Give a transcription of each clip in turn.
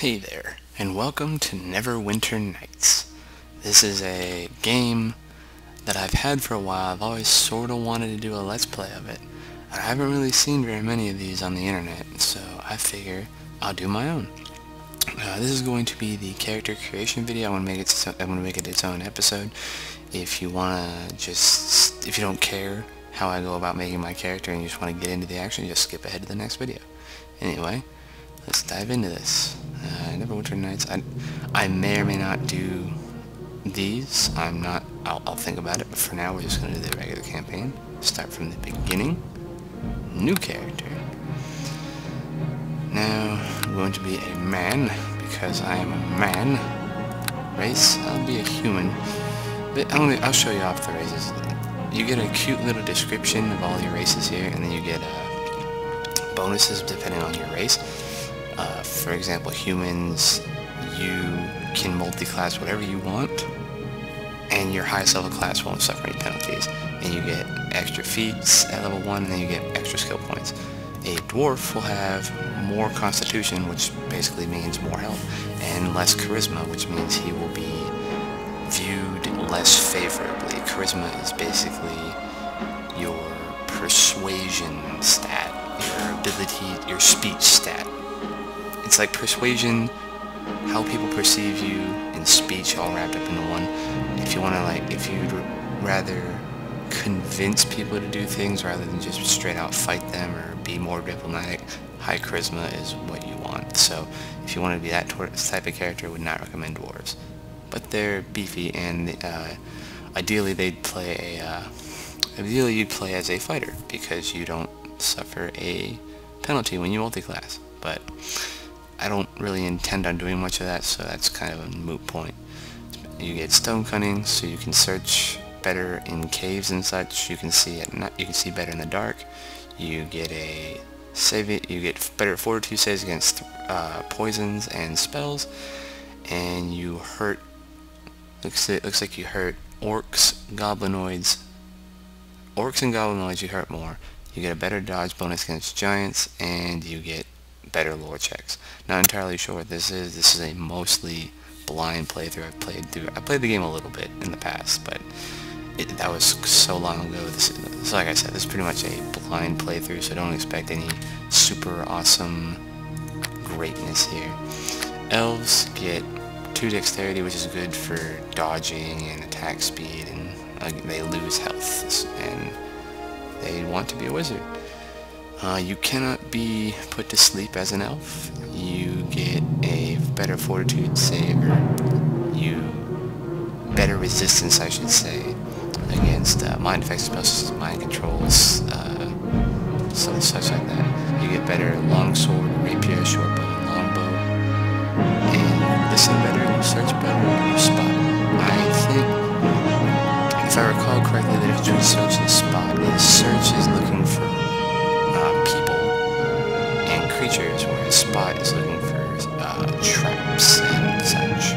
Hey there, and welcome to Neverwinter Nights. This is a game that I've had for a while. I've always sort of wanted to do a Let's Play of it. I haven't really seen very many of these on the internet, so I figure I'll do my own. This is going to be the character creation video. I want to make it its own episode. If you don't care how I go about making my character and you just want to get into the action, just skip ahead to the next video. Anyway, let's dive into this. Neverwinter Nights. I may or may not do these. I'll think about it, but for now we're just going to do the regular campaign. Start from the beginning. New character. Now, I'm going to be a man, because I am a man. Race, I'll be a human. But I'll show you off the races. You get a cute little description of all your races here, and then you get bonuses depending on your race. For example, humans, you can multi-class whatever you want, and your highest level class won't suffer any penalties. And you get extra feats at level 1, and then you get extra skill points. A dwarf will have more constitution, which basically means more health, and less charisma, which means he will be viewed less favorably. Charisma is basically your persuasion stat, your ability, your speech stat. It's like persuasion, how people perceive you, and speech all wrapped up into one. If you'd rather convince people to do things rather than just straight out fight them or be more diplomatic, high charisma is what you want. So if you want to be that type of character, I would not recommend dwarves. But they're beefy, and ideally you'd play as a fighter, because you don't suffer a penalty when you multi-class. But I don't really intend on doing much of that, so that's kind of a moot point. You get stone cunning, so you can search better in caves and such. You can see better in the dark. You get better fortitude saves against poisons and spells, and you hurt. Looks like you hurt orcs, goblinoids. Orcs and goblinoids you hurt more. You get a better dodge bonus against giants, and you get better lore checks. Not entirely sure what this is. This is a mostly blind playthrough. I played the game a little bit in the past, but that was so long ago. So like I said, this is pretty much a blind playthrough, so don't expect any super awesome greatness here. Elves get 2 dexterity, which is good for dodging and attack speed, and they lose health, and they want to be a wizard. You cannot be put to sleep as an elf. You get a better fortitude save, or better resistance, I should say, against mind effects, spells, mind controls, such like that. You get better longsword, rapier, short bow, and longbow, and you listen better, you search better, you spot. I think, if I recall correctly, the difference between search and spot is search is looking for people and creatures, whereas spot is looking for traps and such.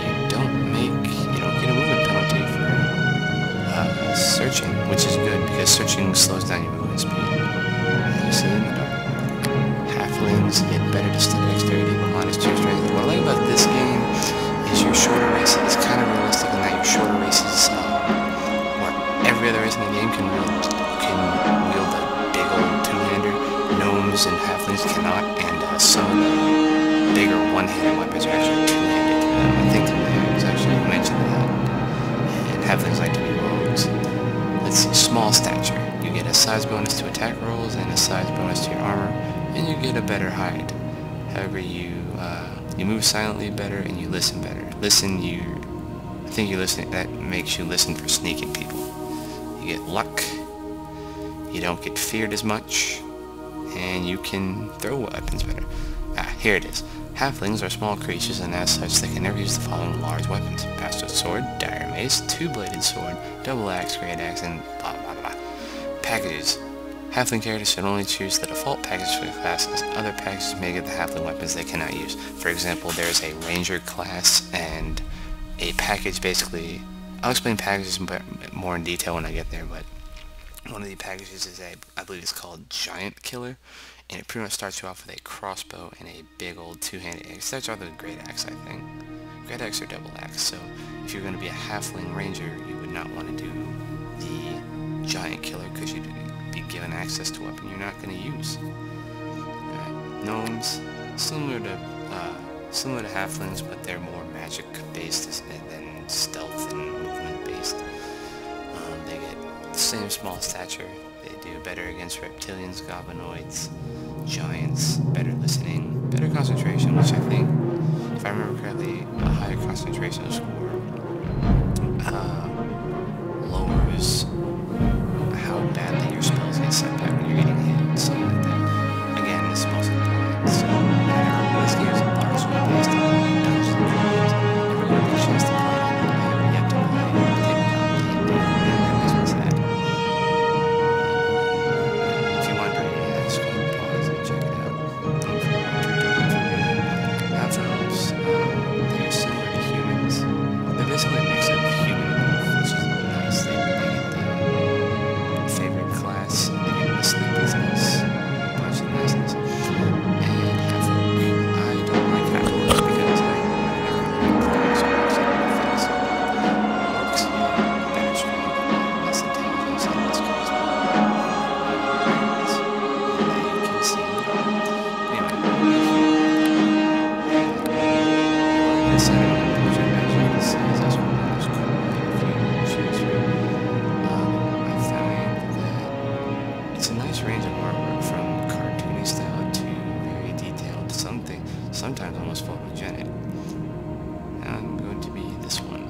You don't get a movement penalty for searching, which is good because searching slows down your movement speed. You see in the dark. Halflings get better dexterity, but -2 strength. What I like about this game is your shorter races. It's kind of realistic in that your shorter races, where every other race in the game can wield a big old two-hander. Gnomes and halflings cannot, and some of the bigger one-handed weapons are actually two-handed. I think the was actually mentioned that. And halflings like to be rogues. Let's see, small stature. You get a size bonus to attack rolls and a size bonus to your armor, and you get a better hide. However, you move silently better and you listen better. That makes you listen for sneaking people. You get luck. You don't get feared as much, and you can throw weapons better. Here it is. Halflings are small creatures, and as such, they can never use the following large weapons: bastard sword, dire mace, two-bladed sword, double axe, great axe, and blah blah blah. Packages. Halfling characters should only choose the default package for the classes. Other packages may give the halfling weapons they cannot use. For example, there's a ranger class, and a package basically... I'll explain packages more in detail when I get there, but one of the packages is I believe it's called Giant Killer, and it pretty much starts you off with a crossbow and a big old two-handed axe. It starts off with a great axe, I think. Great axe or double axe. So if you're going to be a halfling ranger, you would not want to do the giant killer because you'd be given access to a weapon you're not going to use. Alright, gnomes, similar to halflings, but they're more magic based than stealth and movement based. They get the same small stature. They do better against reptilians, goblinoids, giants, better listening, better concentration, which I think, if I remember correctly, a higher concentration score lowers how badly your spells get set back when you're getting hit, something like that. Again, this is most important, so this game is largely based on Dungeons and Dragons. Never got a chance to play it, I have yet to play tabletop D&D, and that makes me sad. If you want to do it, just go and pause and check it out. Half-elves, they're similar to humans. They're basically a mix of human and elf, which is nice. They get the favorite class, they get the sleepiness, a bunch of niceness. And half-orc, I don't like half-orcs because I never really like players or orcs and everything, so orcs get better strength, less intelligence, and less charisma. They can see in the dark. Anyway, the center of the portrait, as you can see, is also one of those cool shoes. I find that it's a nice range of artwork from cartoony style to very detailed, sometimes almost photogenic. I'm going to be this one.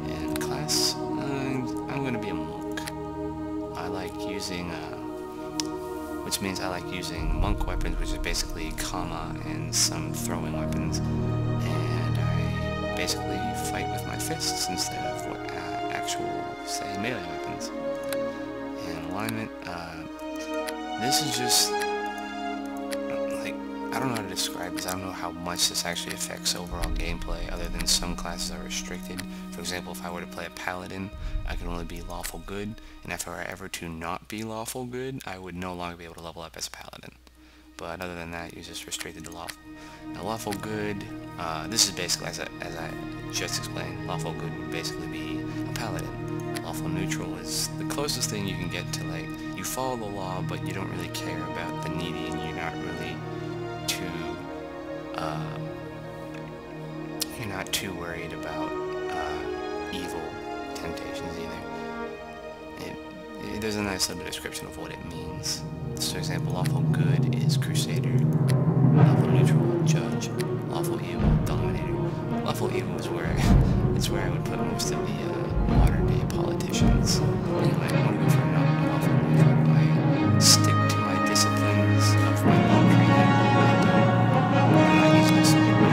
And class, I'm going to be a monk. I like using, which means I like using monk weapons, which is basically kama and some throwing weapons. And I basically fight with my fists instead of actual, say, melee weapons. And alignment, this is just, like, I don't know how to describe this. I don't know how much this actually affects overall gameplay, other than some classes are restricted. For example, if I were to play a paladin, I could only be lawful good, and if I were ever to not be lawful good, I would no longer be able to level up as a paladin. But other than that, you're just restricted to lawful. Now, lawful good, this is basically, as I just explained, lawful good would basically be a paladin. Lawful neutral is the closest thing you can get to, like, you follow the law, but you don't really care about the needy, and you're not really too worried about evil temptations either. There's a nice little description of what it means. So, for example, lawful good is crusader, lawful neutral, judge, lawful evil, dominator. Lawful evil is where I would put most of the modern day politicians. Anyway, I want to go for not lawful neutral. I stick to my disciplines of my monk training. I'm not usually sword, but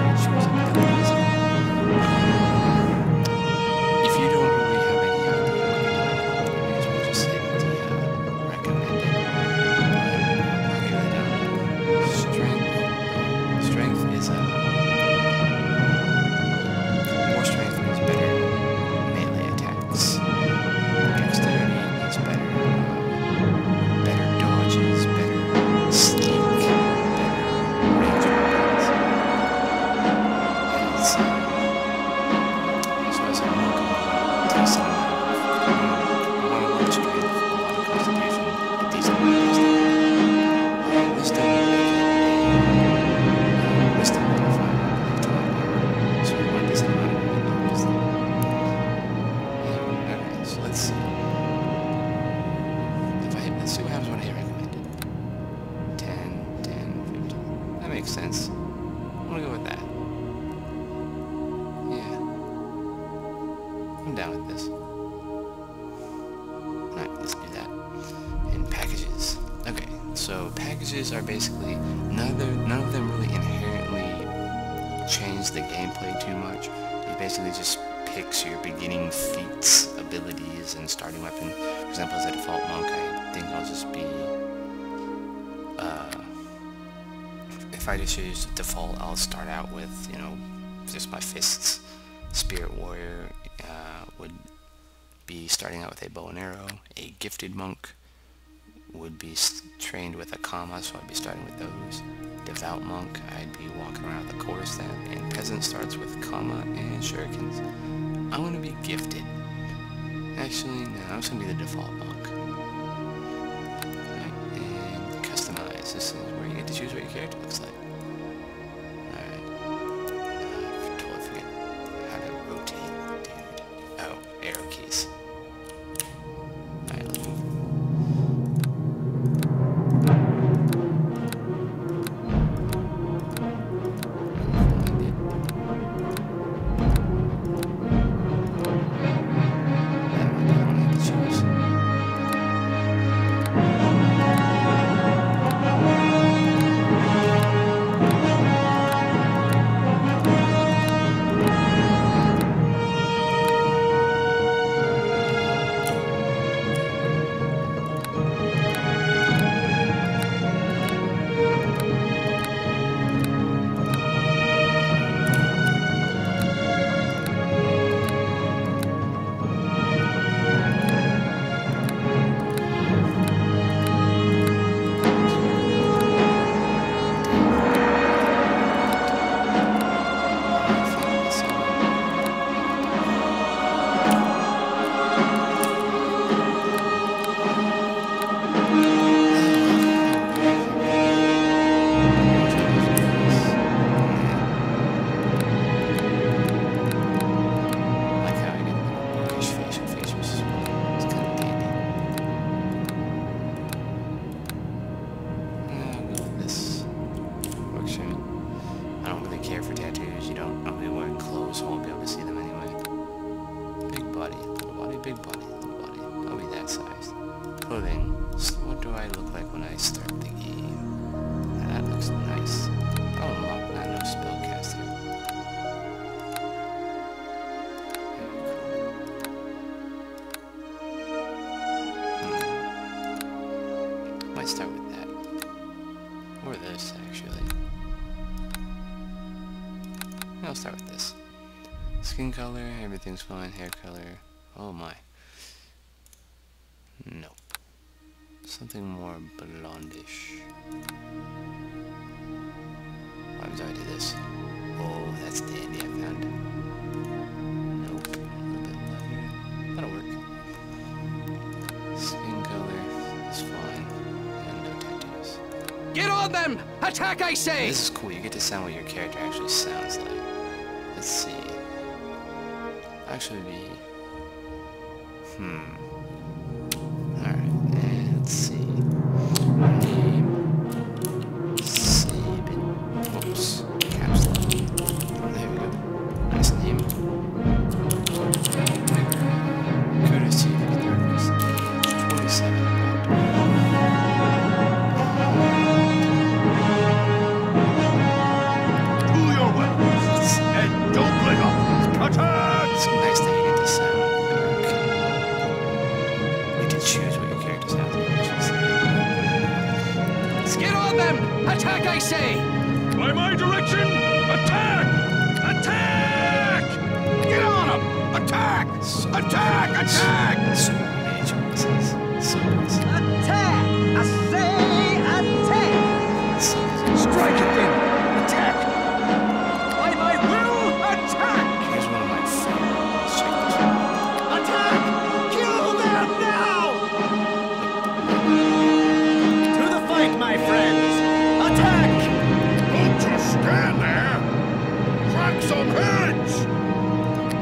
it shows up the reason. If you don't really have any idea what you're doing, you may as well just hit the recommended. But I'll give it down. Strength is more strength means better melee attacks. Dexterity means better dodges, better sneak, better range weapons. And so as a monk, I want to test them out. I want a lot of strength, a lot of constitution, a decent amount of dexterity. Wisdom, wisdom modifier, so we want a decent amount of wisdom. Alright, so let's see. Let's see what happens when I hit recommended. 10, 10, 15. That makes sense. I'm gonna go with that. Yeah. I'm down with this. Alright, let's do that. And packages. Okay, so packages are basically, none of them really inherently change the gameplay too much. It basically just picks your beginning feats, abilities, and starting weapon. For example, as a default monk, I think I'll just be, if I just use default, I'll start out with, just my fists. Spirit warrior would be starting out with a bow and arrow. A gifted monk would be trained with a comma, so I'd be starting with those. Devout monk, I'd be walking around with a quarterstaff, and peasant starts with comma and shurikens. I'm going to be gifted. Actually, no, I'm just going to be the default monk. Alright, and customize. This is where you get to choose what your character looks like. Alright. Totally forget how to rotate, dude. Oh, arrow keys. Alright, let's move. Big body, little body. I'll be that size. Clothing. What do I look like when I start the game? That looks nice. Oh, look, not no spellcaster. Very cool. Might start with that. Or this, actually. I'll start with this. Skin color, everything's fine. Hair color. Oh my. Nope. Something more blondish. Why would I do this? Oh, that's dandy, I found it. Nope. A little bit lighter. That'll work. Skin color is fine. And no tattoos. Get on them! Attack, I say! This is cool. You get to sound what your character actually sounds like. Let's see. Actually be... Alright, and let's see. Name... Sabin. Oops. Caps lock. There we go. Nice name. Courtesy of the darkness. 27. To your weapons, and don't let up! Attack! It's nice that you get to sound. Choose what your character sounds like, I should say. Get on them! Attack, I say! By my direction, attack! Attack! Get on them! Attack! Attack! Attack! So many choices. So many. Attack! I say attack! Strike it then! Attack! By my will, attack! Here's one of my favorites. Let's check this one. Attack! Kill them now! To the fight, my friends! Attack! Don't just stand there! Crack some heads!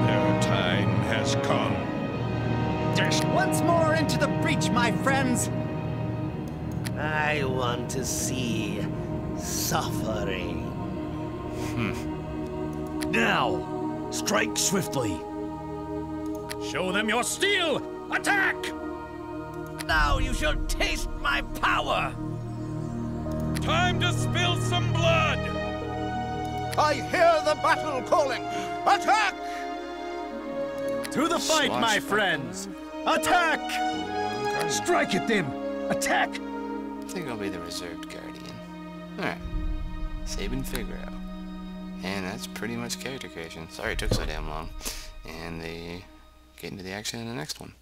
Their time has come. Dash once more into the breach, my friends! I want to see suffering. Now, strike swiftly. Show them your steel! Attack! Now you shall taste my power! Time to spill some blood! I hear the battle calling! Attack! To the fight, my friends! Attack! Strike at them! Attack! I think I'll be the reserved guardian. Alright. Sabin Figaro. And that's pretty much character creation. Sorry it took so damn long. And they get into the action in the next one.